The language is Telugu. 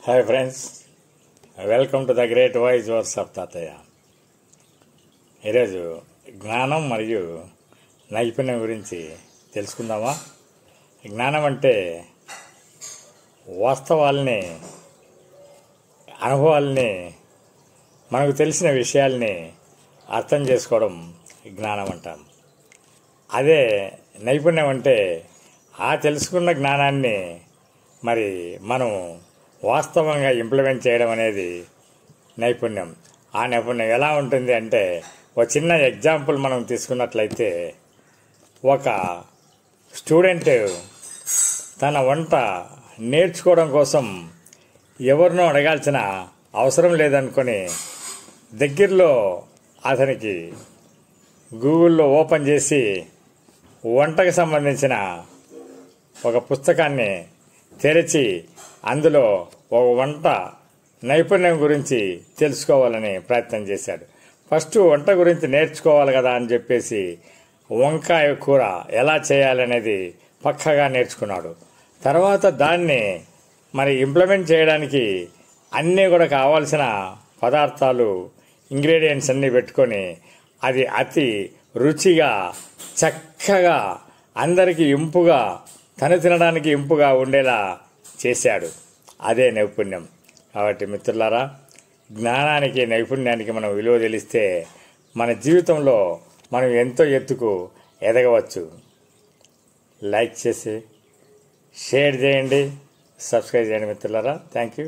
Hi friends, welcome to the great voice verse of Tatayya. ఈరోజు జ్ఞానం మరియు నైపుణ్యం గురించి తెలుసుకుందామా? జ్ఞానం అంటే వాస్తవాల్ని, అనుభవాల్ని, మనకు తెలిసిన విషయాల్ని అర్థం చేసుకోవడం జ్ఞానం అంటాం. అదే నైపుణ్యం అంటే ఆ తెలుసుకున్న జ్ఞానాన్ని మరి మనం వాస్తవంగా ఇంప్లిమెంట్ చేయడం అనేది నైపుణ్యం. ఆ నైపుణ్యం ఎలా ఉంటుంది అంటే, ఒక చిన్న ఎగ్జాంపుల్ మనం తీసుకున్నట్లయితే, ఒక స్టూడెంట్ తన వంట నేర్చుకోవడం కోసం ఎవరినో అడగాల్సిన అవసరం లేదనుకొని దగ్గరలో అతనికి గూగుల్లో ఓపెన్ చేసి వంటకు సంబంధించిన ఒక పుస్తకాన్ని తెరిచి అందులో ఒక వంట నైపుణ్యం గురించి తెలుసుకోవాలని ప్రయత్నం చేశాడు. ఫస్ట్ వంట గురించి నేర్చుకోవాలి కదా అని చెప్పేసి వంకాయ కూర ఎలా చేయాలనేది పక్కగా నేర్చుకున్నాడు. తర్వాత దాన్ని మరి ఇంప్లిమెంట్ చేయడానికి అన్నీ కూడా కావాల్సిన పదార్థాలు, ఇంగ్రీడియంట్స్ అన్నీ పెట్టుకొని అది అతి రుచిగా, చక్కగా, అందరికీ ఇంపుగా, తను తినడానికి ఇంపుగా ఉండేలా చేశాడు. అదే నైపుణ్యం. కాబట్టి మిత్రులారా, జ్ఞానానికి, నైపుణ్యానికి మనం విలువ తెలిస్తే మన జీవితంలో మనం ఎంతో ఎత్తుకు ఎదగవచ్చు. లైక్ చేసి షేర్ చేయండి, సబ్స్క్రైబ్ చేయండి మిత్రులారా. Thank you.